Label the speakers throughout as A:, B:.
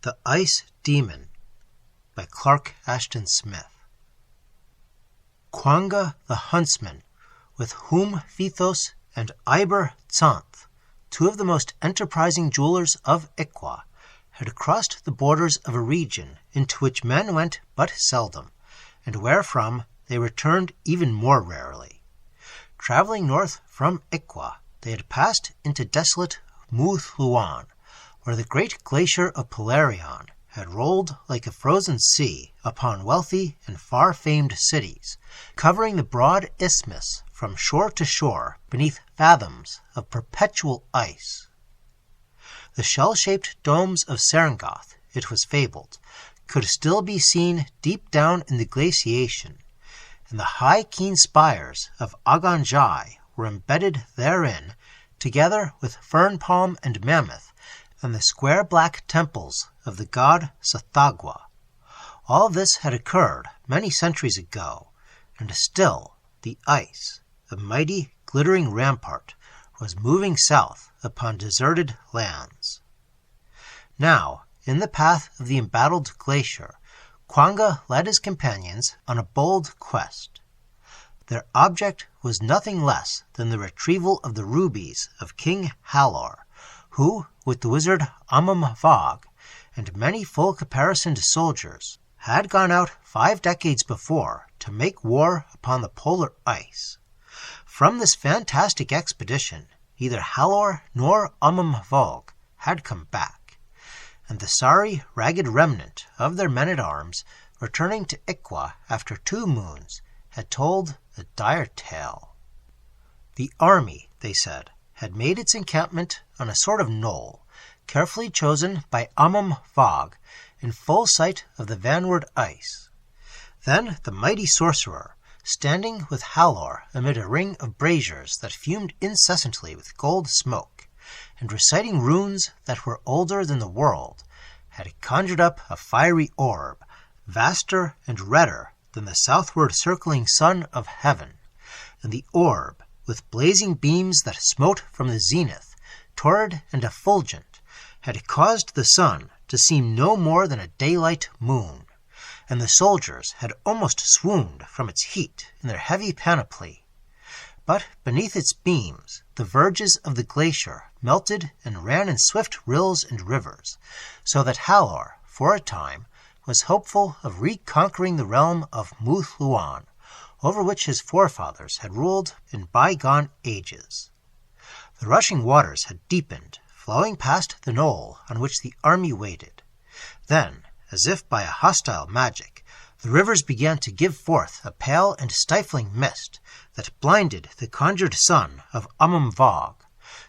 A: The Ice Demon by Clark Ashton Smith. Quanga the huntsman, with whom Phthos and Iber Xanth, two of the most enterprising jewelers of Iqua, had crossed the borders of a region into which men went but seldom, and wherefrom they returned even more rarely. Traveling north from Iqua, they had passed into desolate Muthluan, where the great glacier of Polarion had rolled like a frozen sea upon wealthy and far-famed cities, covering the broad isthmus from shore to shore beneath fathoms of perpetual ice. The shell-shaped domes of Serengoth, it was fabled, could still be seen deep down in the glaciation, and the high keen spires of Oggon-Zhai were embedded therein, together with fern palm and mammoth, and the square black temples of the god Sathagwa. All this had occurred many centuries ago, and still the ice, a mighty glittering rampart, was moving south upon deserted lands. Now, in the path of the embattled glacier, Quanga led his companions on a bold quest. Their object was nothing less than the retrieval of the rubies of King Halor, who, with the wizard Ommum-Vog and many full caparisoned soldiers, had gone out 5 decades before to make war upon the polar ice. From this fantastic expedition, neither Halor nor Ommum-Vog had come back, and the sorry, ragged remnant of their men-at-arms, returning to Iqua after 2 moons, had told a dire tale. The army, they said, had made its encampment on a sort of knoll, carefully chosen by Ommum-Vog in full sight of the vanward ice. Then the mighty sorcerer, standing with Halor amid a ring of braziers that fumed incessantly with gold smoke, and reciting runes that were older than the world, had conjured up a fiery orb, vaster and redder than the southward circling sun of heaven, and the orb, with blazing beams that smote from the zenith, torrid and effulgent, had caused the sun to seem no more than a daylight moon, and the soldiers had almost swooned from its heat in their heavy panoply. But beneath its beams, the verges of the glacier melted and ran in swift rills and rivers, so that Halor, for a time, was hopeful of reconquering the realm of Muthluan, over which his forefathers had ruled in bygone ages. The rushing waters had deepened, flowing past the knoll on which the army waited. Then, as if by a hostile magic, the rivers began to give forth a pale and stifling mist that blinded the conjured sun of Ommum-Vog,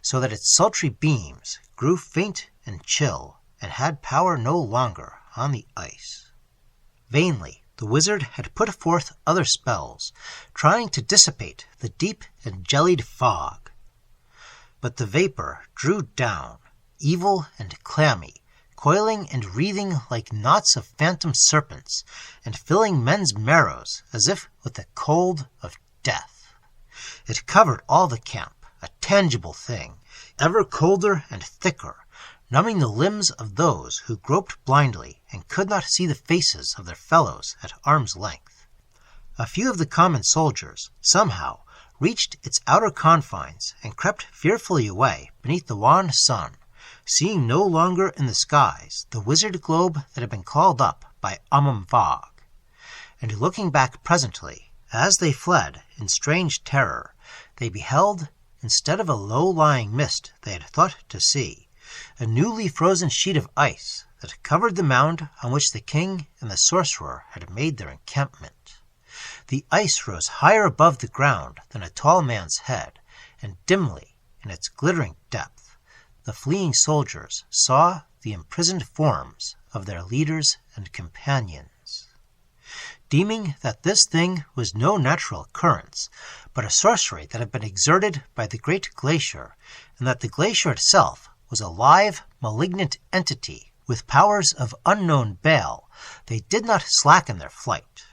A: so that its sultry beams grew faint and chill, and had power no longer on the ice. Vainly the wizard had put forth other spells, trying to dissipate the deep and gelid fog. But the vapor drew down, evil and clammy, coiling and wreathing like knots of phantom serpents, and filling men's marrows as if with the cold of death. It covered all the camp, a tangible thing, ever colder and thicker, numbing the limbs of those who groped blindly and could not see the faces of their fellows at arm's length. A few of the common soldiers, somehow, reached its outer confines and crept fearfully away beneath the wan sun, seeing no longer in the skies the wizard globe that had been called up by Ommum-Vog. And looking back presently, as they fled in strange terror, they beheld, instead of a low-lying mist they had thought to see, a newly frozen sheet of ice that covered the mound on which the king and the sorcerer had made their encampment. The ice rose higher above the ground than a tall man's head, and dimly, in its glittering depth, the fleeing soldiers saw the imprisoned forms of their leaders and companions. Deeming that this thing was no natural occurrence, but a sorcery that had been exerted by the great glacier, and that the glacier itself was a live, malignant entity with powers of unknown bale, they did not slacken their flight,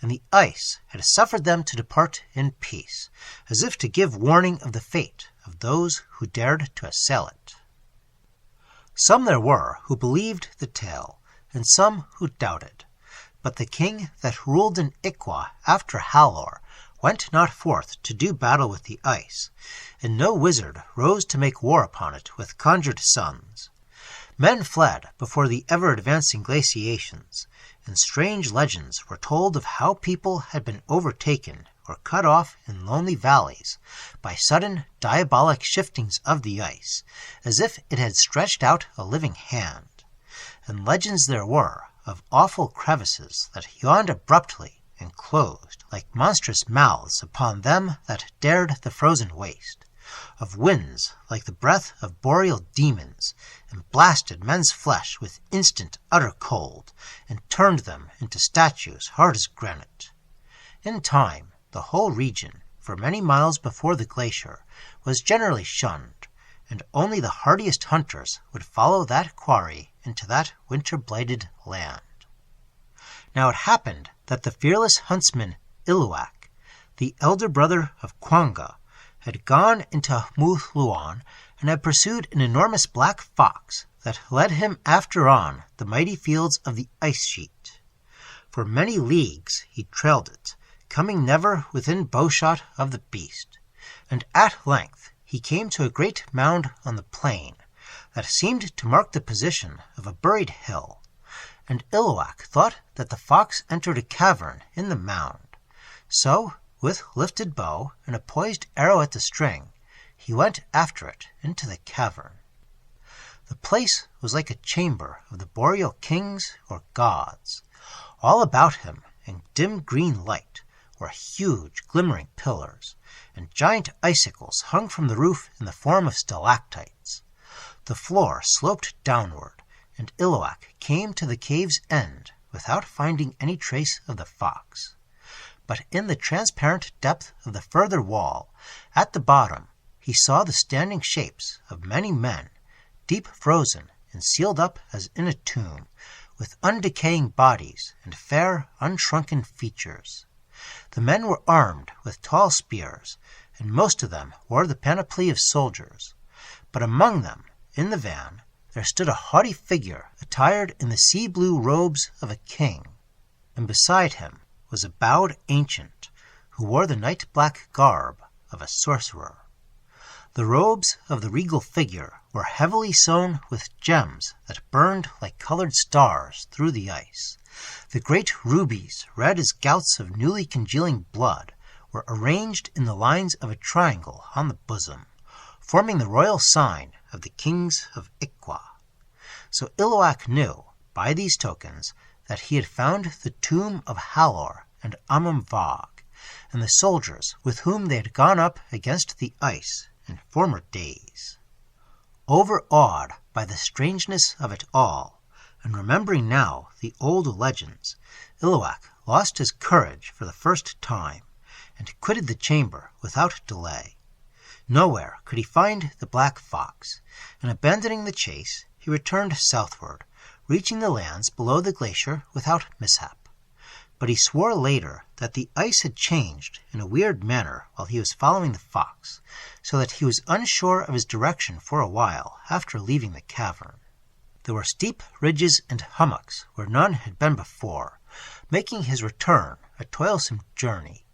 A: and the ice had suffered them to depart in peace, as if to give warning of the fate of those who dared to assail it. Some there were who believed the tale, and some who doubted. But the king that ruled in Iqua after Halor went not forth to do battle with the ice, and no wizard rose to make war upon it with conjured sons. Men fled before the ever-advancing glaciations, and strange legends were told of how people had been overtaken or cut off in lonely valleys by sudden diabolic shiftings of the ice, as if it had stretched out a living hand. And legends there were of awful crevices that yawned abruptly and closed like monstrous mouths upon them that dared the frozen waste, of winds like the breath of boreal demons, and blasted men's flesh with instant utter cold, and turned them into statues hard as granite. In time, the whole region, for many miles before the glacier, was generally shunned, and only the hardiest hunters would follow that quarry into that winter-blighted land. Now it happened that the fearless huntsman Iluak, the elder brother of Kwanga, had gone into Muthluan and had pursued an enormous black fox that led him after on the mighty fields of the ice sheet. For many leagues he trailed it, coming never within bowshot of the beast, and at length he came to a great mound on the plain that seemed to mark the position of a buried hill, and Iluak thought that the fox entered a cavern in the mound. So, with lifted bow and a poised arrow at the string, he went after it into the cavern. The place was like a chamber of the boreal kings or gods. All about him, in dim green light, were huge glimmering pillars, and giant icicles hung from the roof in the form of stalactites. The floor sloped downward, and Iluak came to the cave's end without finding any trace of the fox. But in the transparent depth of the further wall, at the bottom, he saw the standing shapes of many men, deep frozen and sealed up as in a tomb, with undecaying bodies and fair, unshrunken features. The men were armed with tall spears, and most of them wore the panoply of soldiers. But among them, in the van, there stood a haughty figure attired in the sea-blue robes of a king, and beside him was a bowed ancient who wore the night-black garb of a sorcerer. The robes of the regal figure were heavily sewn with gems that burned like colored stars through the ice. The great rubies, red as gouts of newly congealing blood, were arranged in the lines of a triangle on the bosom, forming the royal sign of the kings of Iqua. So Iluak knew, by these tokens, that he had found the tomb of Halor and Ommum-Vog, and the soldiers with whom they had gone up against the ice in former days. Overawed by the strangeness of it all, and remembering now the old legends, Iluak lost his courage for the first time, and quitted the chamber without delay. Nowhere could he find the black fox, and abandoning the chase, he returned southward, reaching the lands below the glacier without mishap. But he swore later that the ice had changed in a weird manner while he was following the fox, so that he was unsure of his direction for a while after leaving the cavern. There were steep ridges and hummocks where none had been before, making his return a toilsome journey,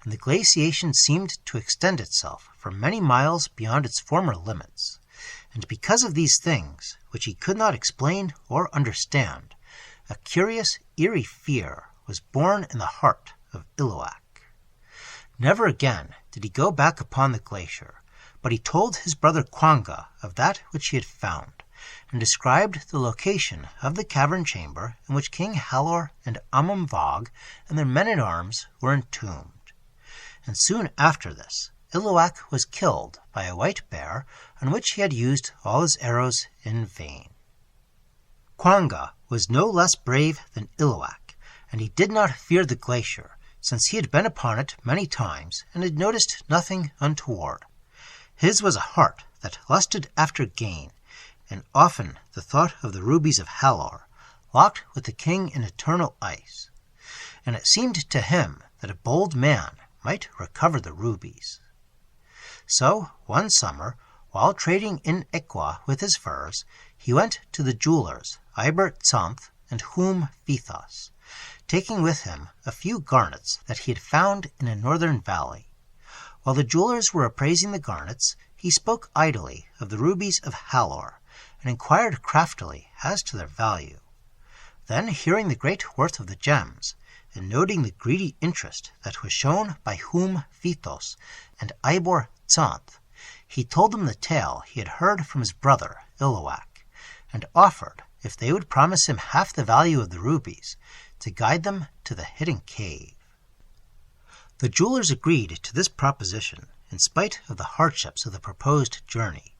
A: and the glaciation seemed to extend itself for many miles beyond its former limits. And because of these things, which he could not explain or understand, a curious, eerie fear was born in the heart of Iluak. Never again did he go back upon the glacier, but he told his brother Kwanga of that which he had found, and described the location of the cavern chamber in which King Halor and Ommum-Vog and their men-at-arms were entombed. And soon after this, Iluak was killed by a white bear on which he had used all his arrows in vain. Kwanga was no less brave than Iluak, and he did not fear the glacier, since he had been upon it many times and had noticed nothing untoward. His was a heart that lusted after gain, and often the thought of the rubies of Halor, locked with the king in eternal ice. And it seemed to him that a bold man might recover the rubies. So, one summer, while trading in Iqua with his furs, he went to the jewelers Eibert-Zanthe and Ommum-Vog, taking with him a few garnets that he had found in a northern valley. While the jewelers were appraising the garnets, he spoke idly of the rubies of Halor, and inquired craftily as to their value. Then, hearing the great worth of the gems, and noting the greedy interest that was shown by Ommum-Vog and Eibert-Zanthe, he told them the tale he had heard from his brother Iloak, and offered, if they would promise him half the value of the rubies, to guide them to the hidden cave. The jewelers agreed to this proposition in spite of the hardships of the proposed journey,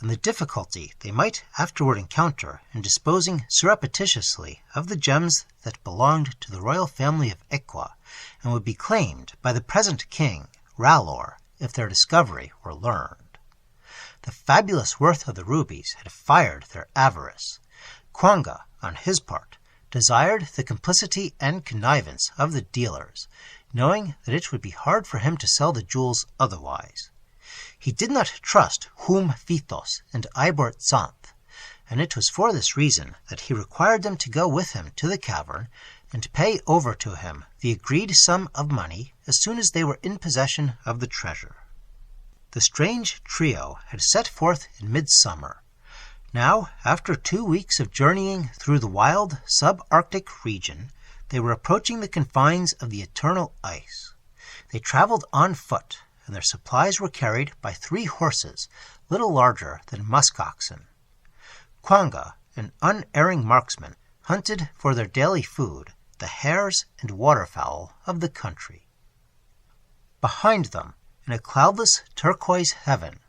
A: and the difficulty they might afterward encounter in disposing surreptitiously of the gems that belonged to the royal family of Iqua, and would be claimed by the present king, Ralor, if their discovery were learned. The fabulous worth of the rubies had fired their avarice. Quanga, on his part, desired the complicity and connivance of the dealers, knowing that it would be hard for him to sell the jewels otherwise. He did not trust Ommum-Vog and Eibert-Zanthe, and it was for this reason that he required them to go with him to the cavern and pay over to him the agreed sum of money as soon as they were in possession of the treasure. The strange trio had set forth in midsummer. Now, after 2 weeks of journeying through the wild subarctic region, they were approaching the confines of the eternal ice. They traveled on foot, and their supplies were carried by 3 horses, little larger than musk oxen. Quanga, an unerring marksman, hunted for their daily food the hares and waterfowl of the country. Behind them, in a cloudless turquoise heaven,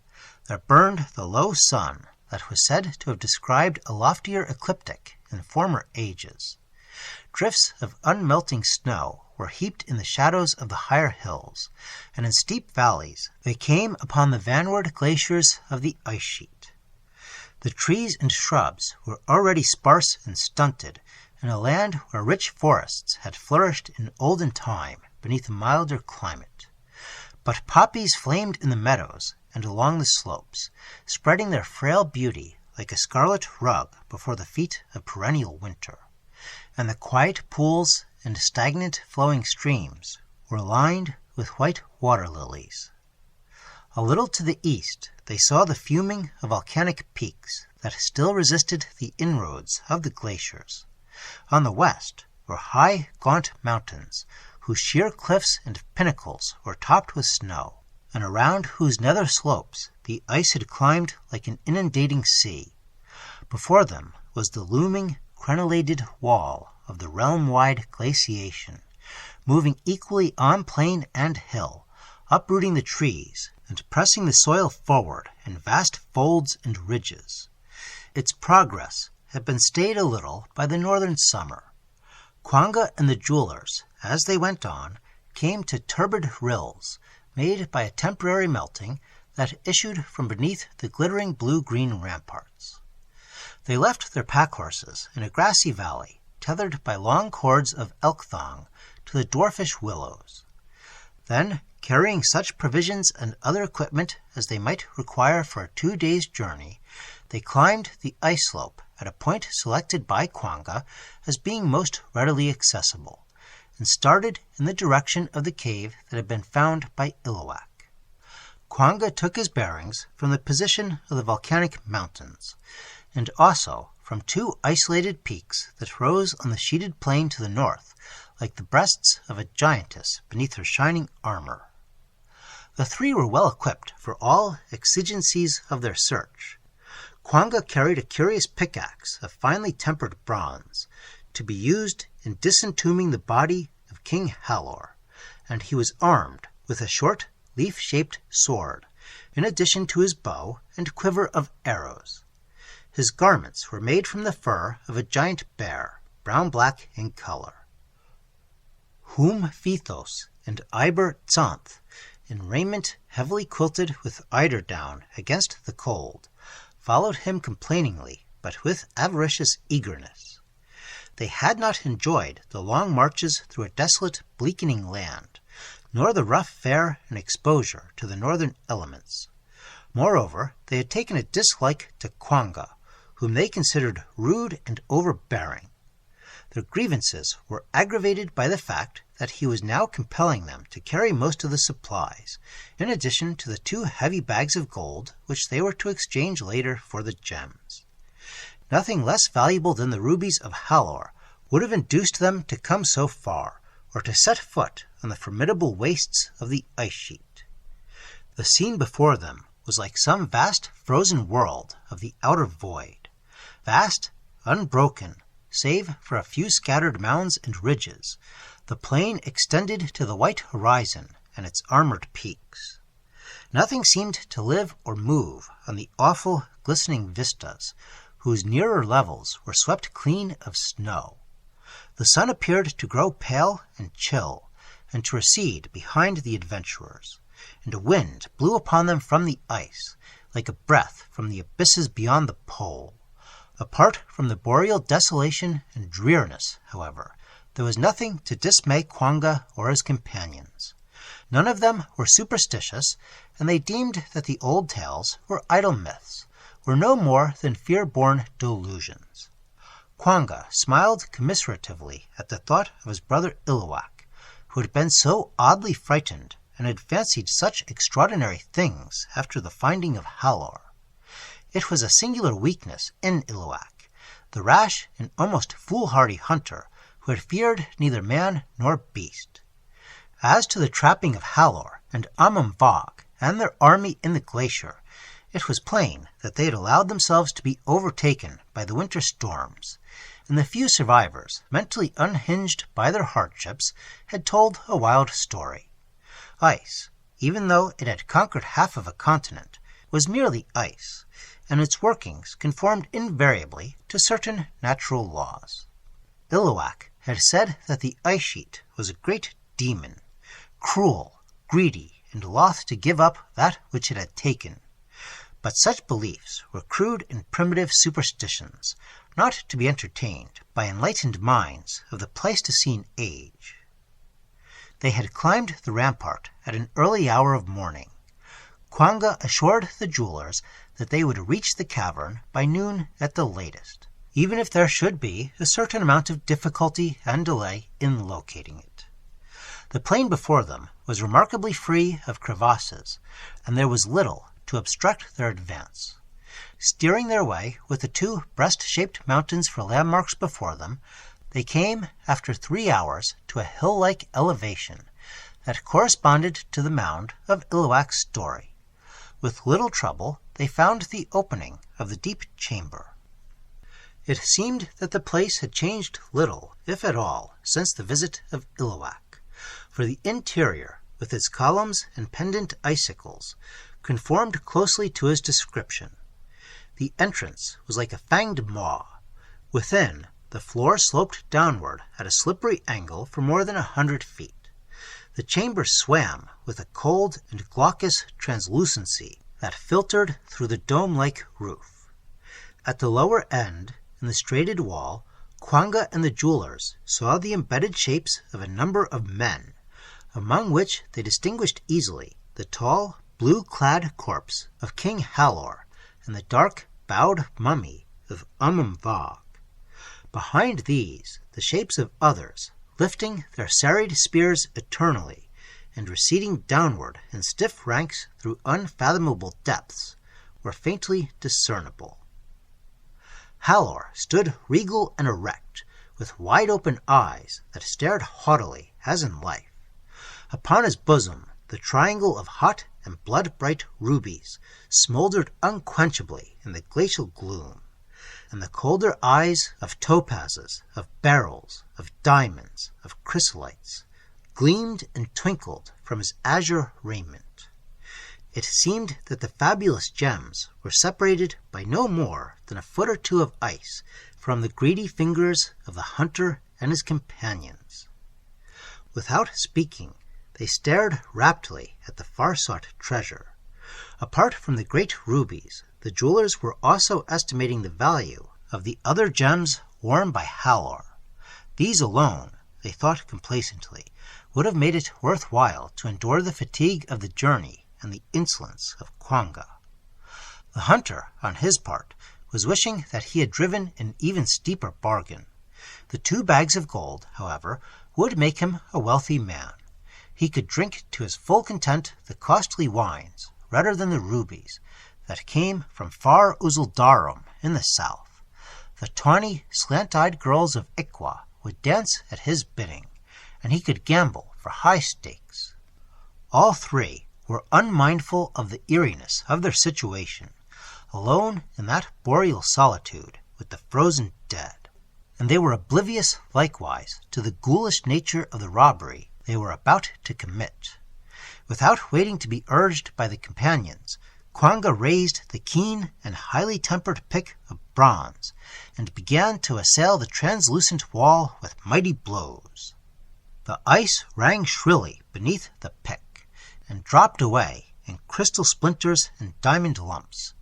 A: there burned the low sun that was said to have described a loftier ecliptic in former ages. Drifts of unmelting snow were heaped in the shadows of the higher hills, and in steep valleys they came upon the vanward glaciers of the ice sheet. The trees and shrubs were already sparse and stunted in a land where rich forests had flourished in olden time beneath a milder climate. But poppies flamed in the meadows and along the slopes, spreading their frail beauty like a scarlet rug before the feet of perennial winter, and the quiet pools and stagnant flowing streams were lined with white water lilies. A little to the east they saw the fuming of volcanic peaks that still resisted the inroads of the glaciers. On the west were high, gaunt mountains, whose sheer cliffs and pinnacles were topped with snow, and around whose nether slopes the ice had climbed like an inundating sea. Before them was the looming, crenellated wall of the realm-wide glaciation, moving equally on plain and hill, uprooting the trees and pressing the soil forward in vast folds and ridges. Its progress had been stayed a little by the northern summer. Quanga and the jewelers, as they went on, came to turbid rills, made by a temporary melting that issued from beneath the glittering blue-green ramparts. They left their pack-horses in a grassy valley, tethered by long cords of elk thong to the dwarfish willows. Then, carrying such provisions and other equipment as they might require for a 2 days' journey, they climbed the ice slope at a point selected by Quanga as being most readily accessible, and started in the direction of the cave that had been found by Iloak. Quanga took his bearings from the position of the volcanic mountains, and also from 2 isolated peaks that rose on the sheeted plain to the north, like the breasts of a giantess beneath her shining armor. The 3 were well equipped for all exigencies of their search. Quanga carried a curious pickaxe of finely tempered bronze, to be used in disentombing the body of King Halor, and he was armed with a short, leaf-shaped sword, in addition to his bow and quiver of arrows. His garments were made from the fur of a giant bear, brown-black in color. Ommum-Vog and Eibert-Zanthe, in raiment heavily quilted with eiderdown against the cold, followed him complainingly, but with avaricious eagerness. They had not enjoyed the long marches through a desolate, bleakening land, nor the rough fare and exposure to the northern elements. Moreover, they had taken a dislike to Quanga, whom they considered rude and overbearing. Their grievances were aggravated by the fact that he was now compelling them to carry most of the supplies, in addition to the 2 heavy bags of gold which they were to exchange later for the gems. Nothing less valuable than the rubies of Halor would have induced them to come so far, or to set foot on the formidable wastes of the ice sheet. The scene before them was like some vast frozen world of the outer void, vast, unbroken, save for a few scattered mounds and ridges. The plain extended to the white horizon and its armored peaks. Nothing seemed to live or move on the awful, glistening vistas, whose nearer levels were swept clean of snow. The sun appeared to grow pale and chill, and to recede behind the adventurers, and a wind blew upon them from the ice, like a breath from the abysses beyond the pole. Apart from the boreal desolation and dreariness, however, there was nothing to dismay Kwanga or his companions. None of them were superstitious, and they deemed that the old tales were idle myths, were no more than fear-born delusions. Kwanga smiled commiseratively at the thought of his brother Illuak, who had been so oddly frightened and had fancied such extraordinary things after the finding of Halor. It was a singular weakness in Illuak, the rash and almost foolhardy hunter who had feared neither man nor beast. As to the trapping of Halor and Ommum-Vog and their army in the glacier, it was plain that they had allowed themselves to be overtaken by the winter storms, and the few survivors, mentally unhinged by their hardships, had told a wild story. Ice, even though it had conquered half of a continent, was merely ice, and its workings conformed invariably to certain natural laws. Illuak had said that the ice sheet was a great demon, cruel, greedy, and loth to give up that which it had taken. But such beliefs were crude and primitive superstitions, not to be entertained by enlightened minds of the Pleistocene age. They had climbed the rampart at an early hour of morning. Kwanga assured the jewelers that they would reach the cavern by noon at the latest, even if there should be a certain amount of difficulty and delay in locating it. The plain before them was remarkably free of crevasses, and there was little to obstruct their advance. Steering their way with the 2 breast-shaped mountains for landmarks before them, they came, after 3 hours, to a hill-like elevation that corresponded to the mound of Illuak's story. With little trouble, they found the opening of the deep chamber. It seemed that the place had changed little, if at all, since the visit of Illuak, for the interior, with its columns and pendant icicles, conformed closely to his description. The entrance was like a fanged maw. Within, the floor sloped downward at a slippery angle for more than 100 feet. The chamber swam with a cold and glaucous translucency that filtered through the dome-like roof. At the lower end, in the straighted wall, Kwanga and the jewelers saw the embedded shapes of a number of men, among which they distinguished easily the tall, blue-clad corpse of King Halor and the dark, bowed mummy of Ommum-Vog. Behind these, the shapes of others, lifting their serried spears eternally and receding downward in stiff ranks through unfathomable depths, were faintly discernible. Halor stood regal and erect, with wide-open eyes that stared haughtily as in life. Upon his bosom the triangle of hot and blood-bright rubies smoldered unquenchably in the glacial gloom, and the colder eyes of topazes, of beryls, of diamonds, of chrysolites, gleamed and twinkled from his azure raiment. It seemed that the fabulous gems were separated by no more than a foot or 2 of ice from the greedy fingers of the hunter and his companions. Without speaking, they stared raptly at the far-sought treasure. Apart from the great rubies, the jewelers were also estimating the value of the other gems worn by Halor. These alone, they thought complacently, would have made it worth while to endure the fatigue of the journey and the insolence of Kwanga. The hunter, on his part, was wishing that he had driven an even steeper bargain. The 2 bags of gold, however, would make him a wealthy man. He could drink to his full content the costly wines, redder than the rubies, that came from far Uzuldarum in the south. The tawny, slant-eyed girls of Iqua would dance at his bidding, and he could gamble for high stakes. All 3 were unmindful of the eeriness of their situation, alone in that boreal solitude with the frozen dead, and they were oblivious likewise to the ghoulish nature of the robbery they were about to commit. Without waiting to be urged by the companions, Kwanga raised the keen and highly tempered pick of bronze, and began to assail the translucent wall with mighty blows. The ice rang shrilly beneath the pick, and dropped away in crystal splinters and diamond lumps.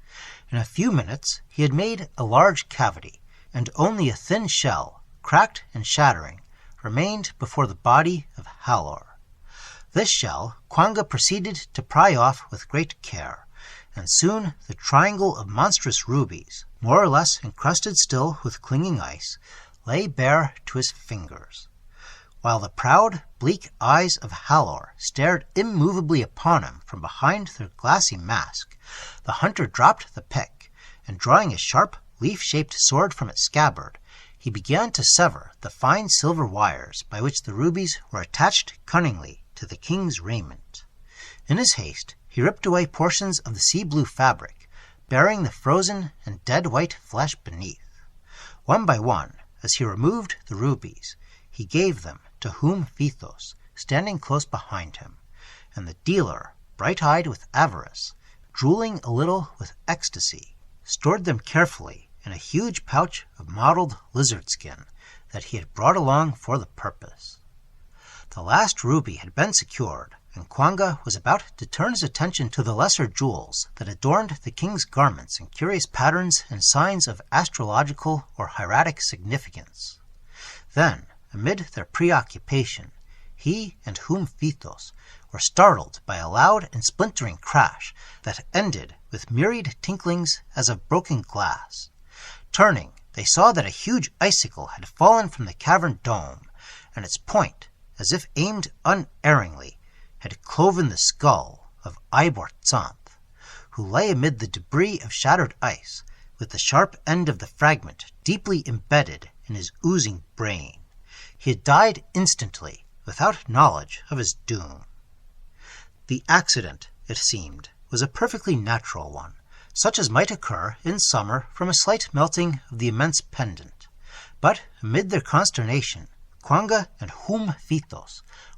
A: In a few minutes he had made a large cavity, and only a thin shell, cracked and shattering, remained before the body of Halor. This shell Kwanga proceeded to pry off with great care, and soon the triangle of monstrous rubies, more or less encrusted still with clinging ice, lay bare to his fingers. While the proud, bleak eyes of Halor stared immovably upon him from behind their glassy mask, the hunter dropped the pick, and drawing a sharp, leaf-shaped sword from its scabbard, he began to sever the fine silver wires by which the rubies were attached cunningly to the king's raiment. In his haste, he ripped away portions of the sea-blue fabric, bearing the frozen and dead-white flesh beneath. One by one, as he removed the rubies, he gave them to Ommum-Vog, standing close behind him, and the dealer, bright-eyed with avarice, drooling a little with ecstasy, stored them carefully in a huge pouch of mottled lizard skin that he had brought along for the purpose. The last ruby had been secured, and Kwanga was about to turn his attention to the lesser jewels that adorned the king's garments in curious patterns and signs of astrological or hieratic significance. Then, amid their preoccupation, he and Ommum-Vog were startled by a loud and splintering crash that ended with myriad tinklings as of broken glass. Turning, they saw that a huge icicle had fallen from the cavern dome, and its point, as if aimed unerringly, had cloven the skull of Icicles, who lay amid the debris of shattered ice, with the sharp end of the fragment deeply embedded in his oozing brain. He had died instantly, without knowledge of his doom. The accident, it seemed, was a perfectly natural one, such as might occur in summer from a slight melting of the immense pendant. But amid their consternation, Kwanga and Ommum-Vog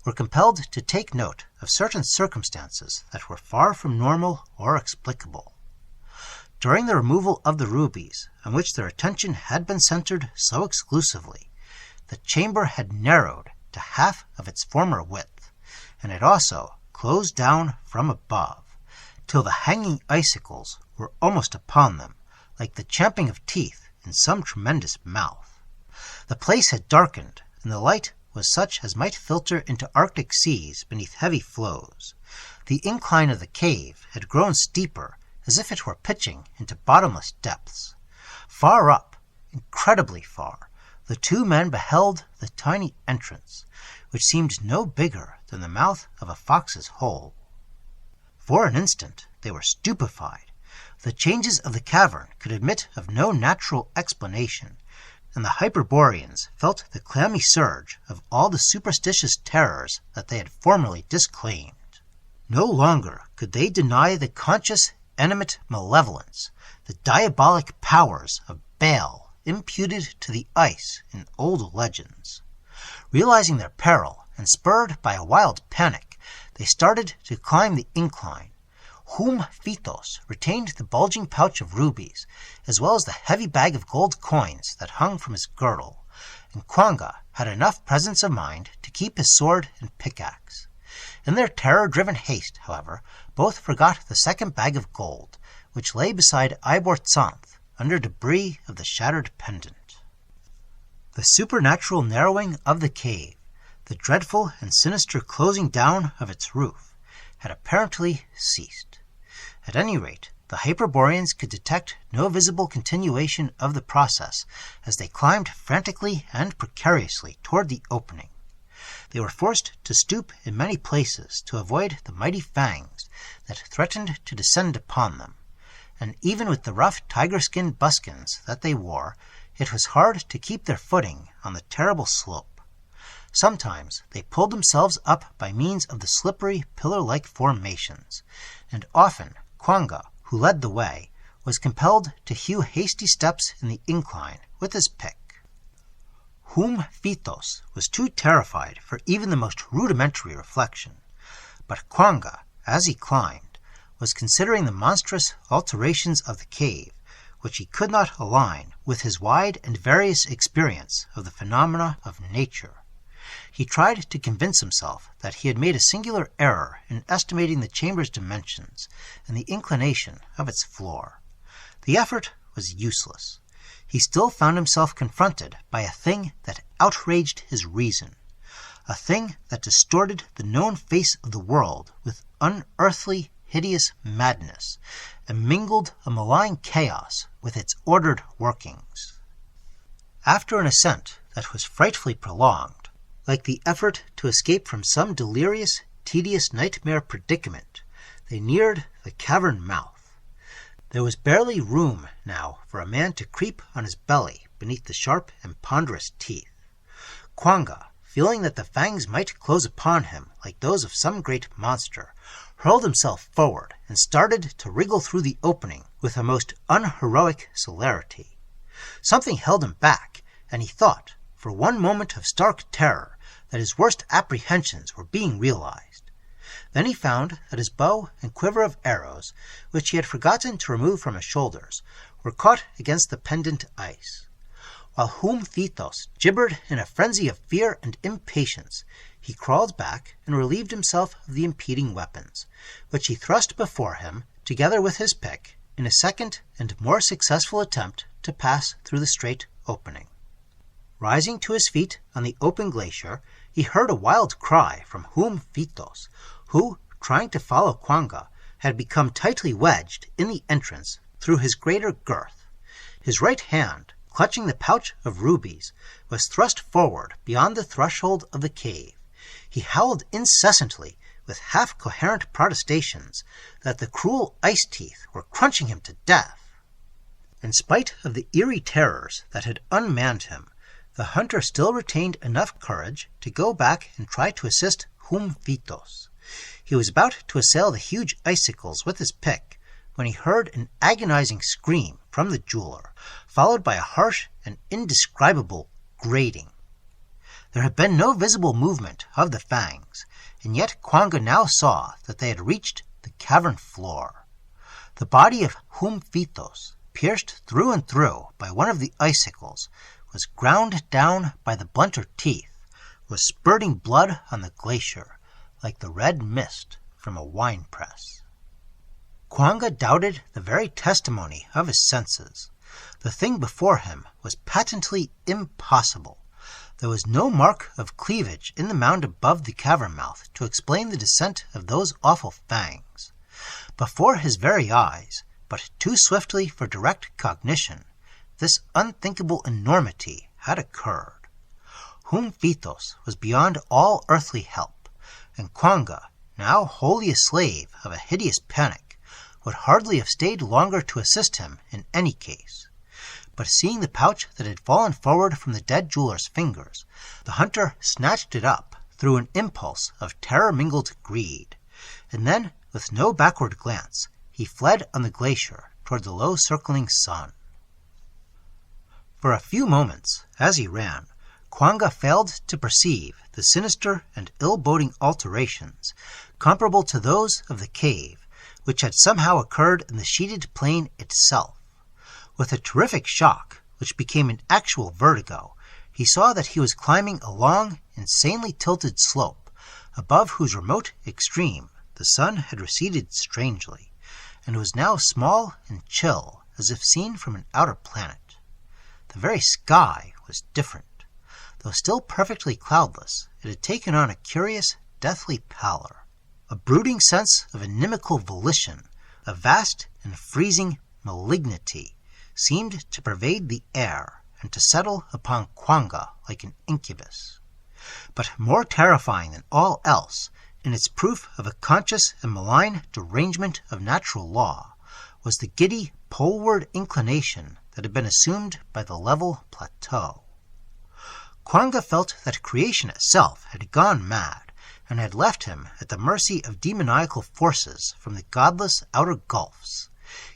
A: were compelled to take note of certain circumstances that were far from normal or explicable. During the removal of the rubies, on which their attention had been centered so exclusively, the chamber had narrowed to half of its former width, and it also closed down from above, till the hanging icicles were almost upon them, like the champing of teeth in some tremendous mouth. The place had darkened, and the light was such as might filter into Arctic seas beneath heavy floes. The incline of the cave had grown steeper, as if it were pitching into bottomless depths. Far up, incredibly far, the 2 men beheld the tiny entrance, which seemed no bigger than the mouth of a fox's hole. For an instant they were stupefied. The changes of the cavern could admit of no natural explanation, and the Hyperboreans felt the clammy surge of all the superstitious terrors that they had formerly disclaimed. No longer could they deny the conscious, animate malevolence, the diabolic powers of Baal imputed to the ice in old legends. Realizing their peril, and spurred by a wild panic, they started to climb the incline. Ommum-Vog retained the bulging pouch of rubies, as well as the heavy bag of gold coins that hung from his girdle, and Kwanga had enough presence of mind to keep his sword and pickaxe. In their terror-driven haste, however, both forgot the second bag of gold, which lay beside Icicles under debris of the shattered pendant. The supernatural narrowing of the cave, the dreadful and sinister closing down of its roof, had apparently ceased. At any rate, the Hyperboreans could detect no visible continuation of the process as they climbed frantically and precariously toward the opening. They were forced to stoop in many places to avoid the mighty fangs that threatened to descend upon them, and even with the rough tiger-skin buskins that they wore, it was hard to keep their footing on the terrible slope. Sometimes they pulled themselves up by means of the slippery, pillar-like formations, and often Kwanga, who led the way, was compelled to hew hasty steps in the incline with his pick. Ommum-Vog was too terrified for even the most rudimentary reflection, but Kwanga, as he climbed, was considering the monstrous alterations of the cave, which he could not align with his wide and various experience of the phenomena of nature. He tried to convince himself that he had made a singular error in estimating the chamber's dimensions and the inclination of its floor. The effort was useless. He still found himself confronted by a thing that outraged his reason, a thing that distorted the known face of the world with unearthly, hideous madness, and mingled a malign chaos with its ordered workings. After an ascent that was frightfully prolonged, like the effort to escape from some delirious, tedious nightmare predicament, they neared the cavern mouth. There was barely room now for a man to creep on his belly beneath the sharp and ponderous teeth. Kwanga, feeling that the fangs might close upon him like those of some great monster, hurled himself forward and started to wriggle through the opening with a most unheroic celerity. Something held him back, and he thought, for one moment of stark terror, that his worst apprehensions were being realized. Then he found that his bow and quiver of arrows, which he had forgotten to remove from his shoulders, were caught against the pendant ice. While Ommum-Vog gibbered in a frenzy of fear and impatience, he crawled back and relieved himself of the impeding weapons, which he thrust before him, together with his pick, in a second and more successful attempt to pass through the straight opening. Rising to his feet on the open glacier, he heard a wild cry from Ommum-Vog, who, trying to follow Kwanga, had become tightly wedged in the entrance through his greater girth. His right hand, clutching the pouch of rubies, was thrust forward beyond the threshold of the cave. He howled incessantly with half-coherent protestations that the cruel ice teeth were crunching him to death. In spite of the eerie terrors that had unmanned him, the hunter still retained enough courage to go back and try to assist Ommum-Vog. He was about to assail the huge icicles with his pick when he heard an agonizing scream from the jeweler, followed by a harsh and indescribable grating. There had been no visible movement of the fangs, and yet Kwanga now saw that they had reached the cavern floor. The body of Ommum-Vog, pierced through and through by one of the icicles, was ground down by the blunter teeth, was spurting blood on the glacier, like the red mist from a wine-press. Kwanga doubted the very testimony of his senses. The thing before him was patently impossible. There was no mark of cleavage in the mound above the cavern mouth to explain the descent of those awful fangs. Before his very eyes, but too swiftly for direct cognition, this unthinkable enormity had occurred. Ommum-Vog was beyond all earthly help, and Kwanga, now wholly a slave of a hideous panic, would hardly have stayed longer to assist him in any case. But seeing the pouch that had fallen forward from the dead jeweler's fingers, the hunter snatched it up through an impulse of terror-mingled greed, and then, with no backward glance, he fled on the glacier toward the low circling sun. For a few moments, as he ran, Kwanga failed to perceive the sinister and ill-boding alterations, comparable to those of the cave, which had somehow occurred in the sheeted plain itself. With a terrific shock, which became an actual vertigo, he saw that he was climbing a long, insanely tilted slope, above whose remote extreme the sun had receded strangely, and was now small and chill, as if seen from an outer planet. The very sky was different. Though still perfectly cloudless, it had taken on a curious, deathly pallor. A brooding sense of inimical volition A vast and freezing malignity seemed to pervade the air and to settle upon Kwanga like an incubus. But more terrifying than all else, in its proof of a conscious and malign derangement of natural law, was the giddy poleward inclination that had been assumed by the level plateau. Kwanga felt that creation itself had gone mad, and had left him at the mercy of demoniacal forces from the godless outer gulfs,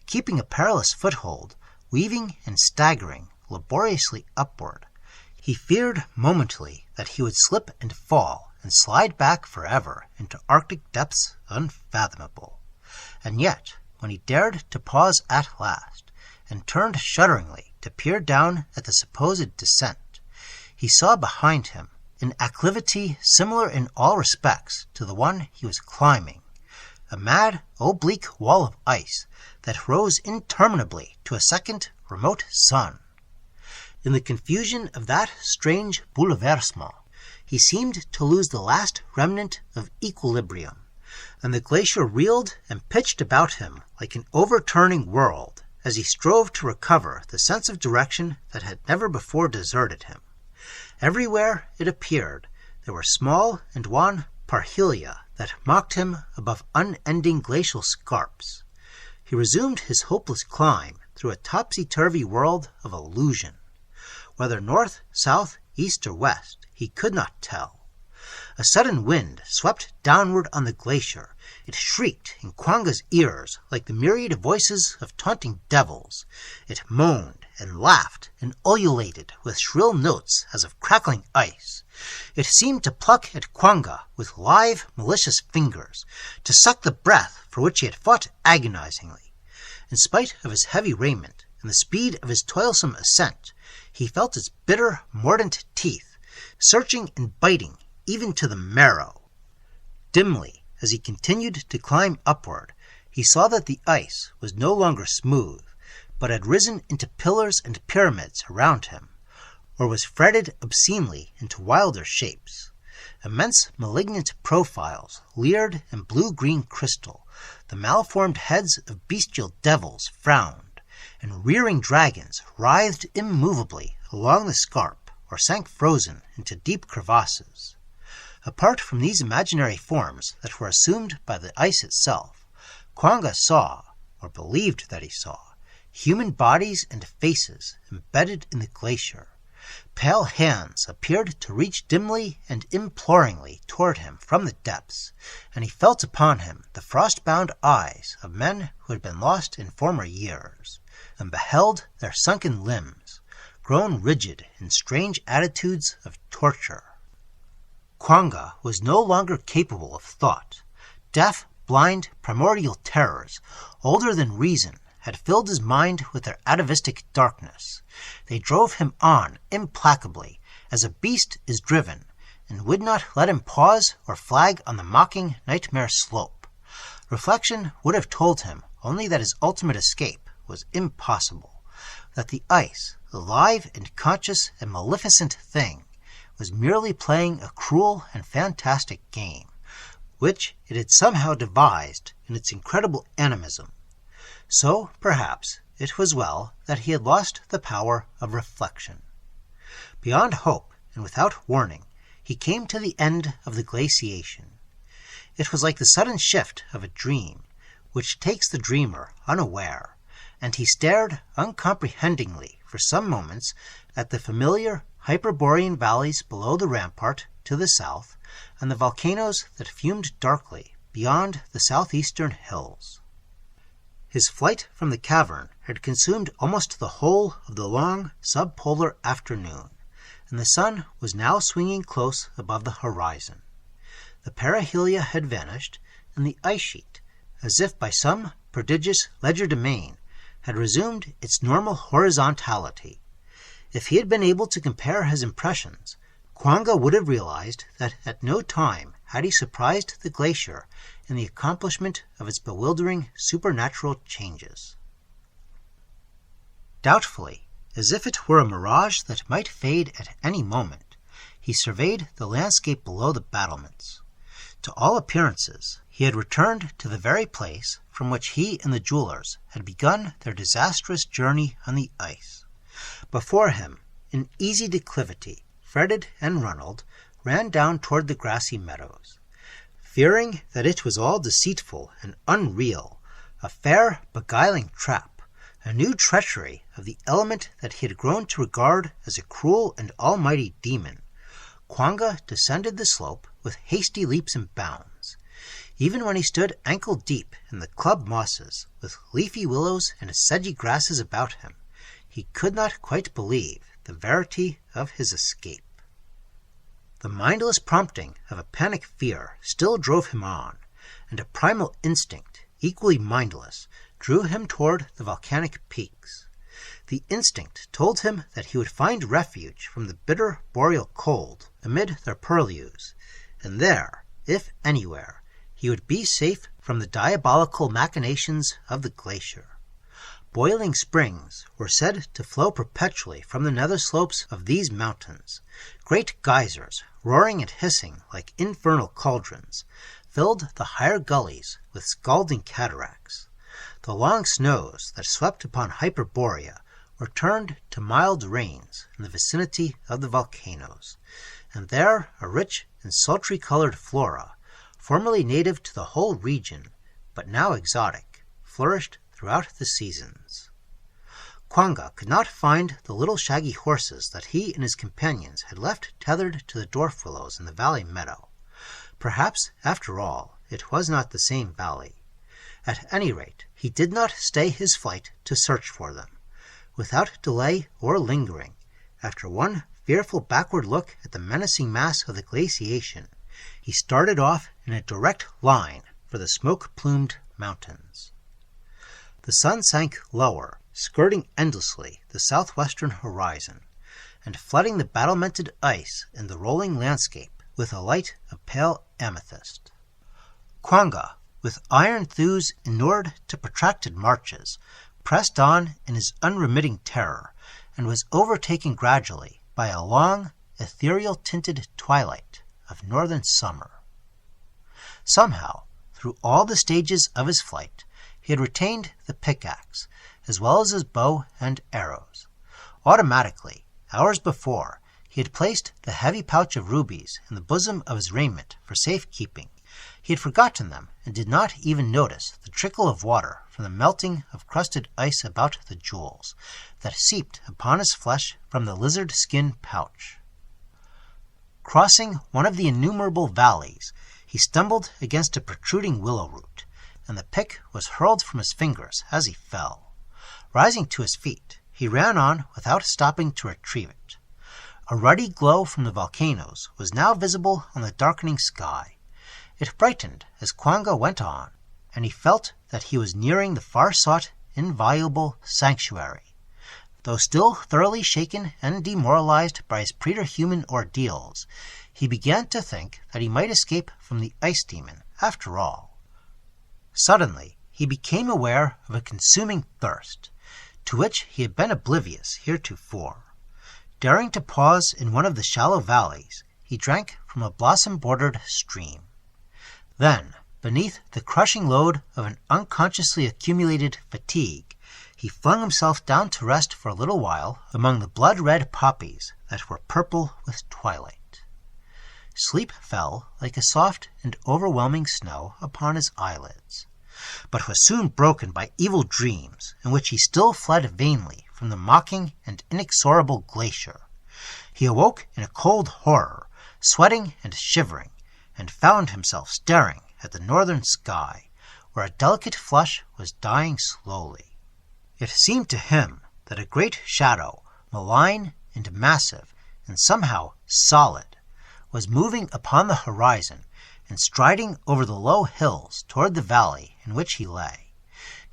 A: keeping a perilous foothold, weaving and staggering laboriously upward. He feared momently that he would slip and fall and slide back forever into Arctic depths unfathomable. And yet, when he dared to pause at last, and turned shudderingly to peer down at the supposed descent, he saw behind him an acclivity similar in all respects to the one he was climbing, a mad, oblique wall of ice that rose interminably to a second remote sun. In the confusion of that strange bouleversement, he seemed to lose the last remnant of equilibrium, and the glacier reeled and pitched about him like an overturning world as he strove to recover the sense of direction that had never before deserted him. Everywhere, it appeared, there were small and wan parhelia that mocked him above unending glacial scarps. He resumed his hopeless climb through a topsy-turvy world of illusion. Whether north, south, east, or west, he could not tell. A sudden wind swept downward on the glacier. It shrieked in Kwanga's ears like the myriad voices of taunting devils. It moaned and laughed and ululated with shrill notes as of crackling ice. It seemed to pluck at Kwanga with live, malicious fingers, to suck the breath for which he had fought agonizingly. In spite of his heavy raiment and the speed of his toilsome ascent, he felt its bitter, mordant teeth, searching and biting even to the marrow. Dimly, as he continued to climb upward, he saw that the ice was no longer smooth, but had risen into pillars and pyramids around him, or was fretted obscenely into wilder shapes. Immense malignant profiles leered in blue-green crystal, the malformed heads of bestial devils frowned, and rearing dragons writhed immovably along the scarp or sank frozen into deep crevasses. Apart from these imaginary forms that were assumed by the ice itself, Kwanga saw, or believed that he saw, human bodies and faces embedded in the glacier. Pale hands appeared to reach dimly and imploringly toward him from the depths, and he felt upon him the frost-bound eyes of men who had been lost in former years, and beheld their sunken limbs, grown rigid in strange attitudes of torture. Kwanga was no longer capable of thought. Deaf, blind, primordial terrors, older than reason, had filled his mind with their atavistic darkness. They drove him on implacably, as a beast is driven, and would not let him pause or flag on the mocking nightmare slope. Reflection would have told him only that his ultimate escape was impossible, that the ice, the live and conscious and maleficent thing, was merely playing a cruel and fantastic game, which it had somehow devised in its incredible animism. So, perhaps, it was well that he had lost the power of reflection. Beyond hope, and without warning, he came to the end of the glaciation. It was like the sudden shift of a dream, which takes the dreamer unaware, and he stared uncomprehendingly for some moments at the familiar Hyperborean valleys below the rampart to the south, and the volcanoes that fumed darkly beyond the southeastern hills. His flight from the cavern had consumed almost the whole of the long subpolar afternoon, and the sun was now swinging close above the horizon. The perihelia had vanished, and the ice sheet, as if by some prodigious legerdemain, had resumed its normal horizontality. If he had been able to compare his impressions, Kwanga would have realized that at no time had he surprised the glacier in the accomplishment of its bewildering supernatural changes. Doubtfully, as if it were a mirage that might fade at any moment, he surveyed the landscape below the battlements. To all appearances, He had returned to the very place from which he and the jewelers had begun their disastrous journey on the ice. Before him, an easy declivity, fretted and runneled, ran down toward the grassy meadows. Fearing that it was all deceitful and unreal, a fair, beguiling trap, a new treachery of the element that he had grown to regard as a cruel and almighty demon, Kwanga descended the slope with hasty leaps and bounds. Even when he stood ankle-deep in the club mosses, with leafy willows and sedgy grasses about him, he could not quite believe the verity of his escape. The mindless prompting of a panic fear still drove him on, and a primal instinct, equally mindless, drew him toward the volcanic peaks. The instinct told him that he would find refuge from the bitter boreal cold amid their purlieus, and there, if anywhere, he would be safe from the diabolical machinations of the glacier. Boiling springs were said to flow perpetually from the nether slopes of these mountains. Great geysers, roaring and hissing like infernal cauldrons, filled the higher gullies with scalding cataracts. The long snows that swept upon Hyperborea were turned to mild rains in the vicinity of the volcanoes, and there a rich and sultry-colored flora, formerly native to the whole region, but now exotic, flourished throughout the seasons. Kwanga could not find the little shaggy horses that he and his companions had left tethered to the dwarf willows in the valley meadow. Perhaps, after all, it was not the same valley. At any rate, he did not stay his flight to search for them. Without delay or lingering, after one fearful backward look at the menacing mass of the glaciation, he started off in a direct line for the smoke-plumed mountains. The sun sank lower, skirting endlessly the southwestern horizon, and flooding the battlemented ice in the rolling landscape with a light of pale amethyst. Kwanga, with iron thews inured to protracted marches, pressed on in his unremitting terror, and was overtaken gradually by a long, ethereal-tinted twilight of northern summer. Somehow, through all the stages of his flight, he had retained the pickaxe, as well as his bow and arrows. Automatically, hours before, he had placed the heavy pouch of rubies in the bosom of his raiment for safekeeping. He had forgotten them, and did not even notice the trickle of water from the melting of crusted ice about the jewels, that seeped upon his flesh from the lizard skin pouch. Crossing one of the innumerable valleys, he stumbled against a protruding willow root, and the pick was hurled from his fingers as he fell. Rising to his feet, he ran on without stopping to retrieve it. A ruddy glow from the volcanoes was now visible on the darkening sky. It brightened as Kwanga went on, and he felt that he was nearing the far-sought, inviolable sanctuary. Though still thoroughly shaken and demoralized by his preterhuman ordeals, he began to think that he might escape from the ice demon after all. Suddenly, he became aware of a consuming thirst, to which he had been oblivious heretofore. Daring to pause in one of the shallow valleys, he drank from a blossom-bordered stream. Then, beneath the crushing load of an unconsciously accumulated fatigue, he flung himself down to rest for a little while among the blood-red poppies that were purple with twilight. Sleep fell like a soft and overwhelming snow upon his eyelids, but was soon broken by evil dreams in which he still fled vainly from the mocking and inexorable glacier. He awoke in a cold horror, sweating and shivering, and found himself staring at the northern sky, where a delicate flush was dying slowly. It seemed to him that a great shadow, malign and massive and somehow solid, was moving upon the horizon and striding over the low hills toward the valley in which he lay.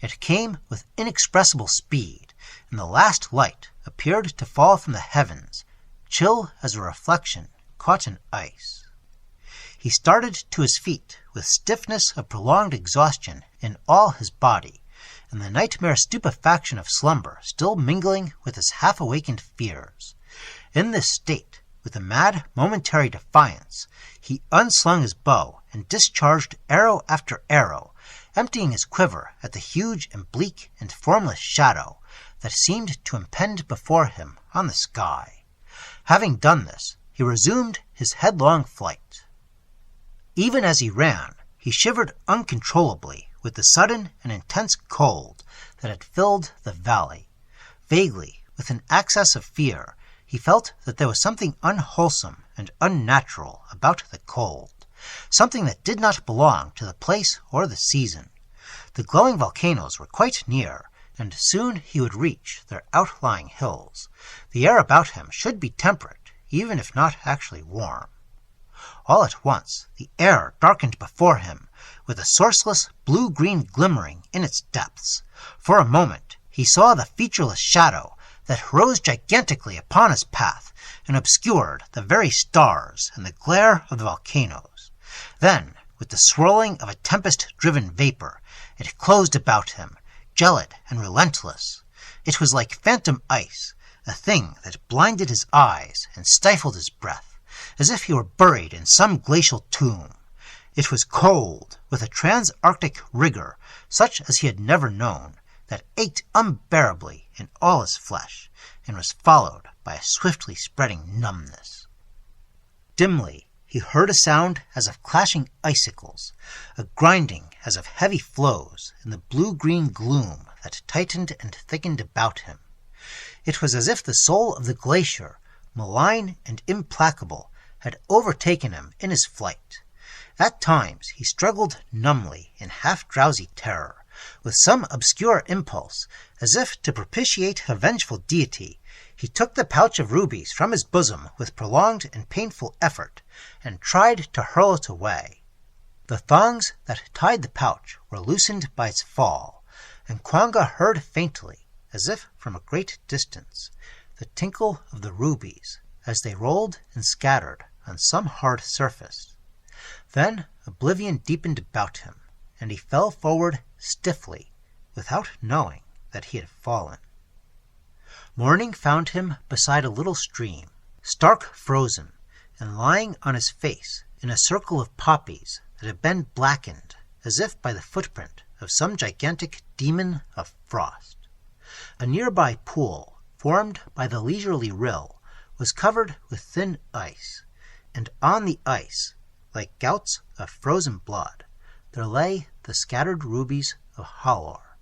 A: It came with inexpressible speed, and the last light appeared to fall from the heavens, chill as a reflection caught in ice. He started to his feet with stiffness of prolonged exhaustion in all his body, and the nightmare stupefaction of slumber still mingling with his half-awakened fears. In this state, with a mad, momentary defiance, he unslung his bow and discharged arrow after arrow, emptying his quiver at the huge and bleak and formless shadow that seemed to impend before him on the sky. Having done this, he resumed his headlong flight. Even as he ran, he shivered uncontrollably with the sudden and intense cold that had filled the valley. Vaguely, with an access of fear, he felt that there was something unwholesome and unnatural about the cold, something that did not belong to the place or the season. The glowing volcanoes were quite near, and soon he would reach their outlying hills. The air about him should be temperate, even if not actually warm. All at once the air darkened before him, with a sourceless blue-green glimmering in its depths. For a moment he saw the featureless shadow that rose gigantically upon his path and obscured the very stars and the glare of the volcanoes. Then, with the swirling of a tempest-driven vapor, it closed about him, gelid and relentless. It was like phantom ice, a thing that blinded his eyes and stifled his breath, as if he were buried in some glacial tomb. It was cold, with a trans-Arctic rigor such as he had never known, that ached unbearably in all his flesh, and was followed by a swiftly spreading numbness. Dimly he heard a sound as of clashing icicles, a grinding as of heavy floes in the blue-green gloom that tightened and thickened about him. It was as if the soul of the glacier, malign and implacable, had overtaken him in his flight. At times he struggled numbly in half-drowsy terror, with some obscure impulse, as if to propitiate a vengeful deity. He took the pouch of rubies from his bosom with prolonged and painful effort, and tried to hurl it away. The thongs that tied the pouch were loosened by its fall, and Kwanga heard faintly, as if from a great distance, the tinkle of the rubies as they rolled and scattered on some hard surface. Then oblivion deepened about him, and he fell forward stiffly, without knowing that he had fallen. Morning found him beside a little stream, stark frozen, and lying on his face in a circle of poppies that had been blackened as if by the footprint of some gigantic demon of frost. A nearby pool, formed by the leisurely rill, was covered with thin ice, and on the ice, like gouts of frozen blood, there lay the scattered rubies of Halor.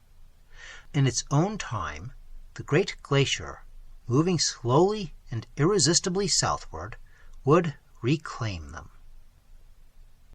A: In its own time, the great glacier, moving slowly and irresistibly southward, would reclaim them.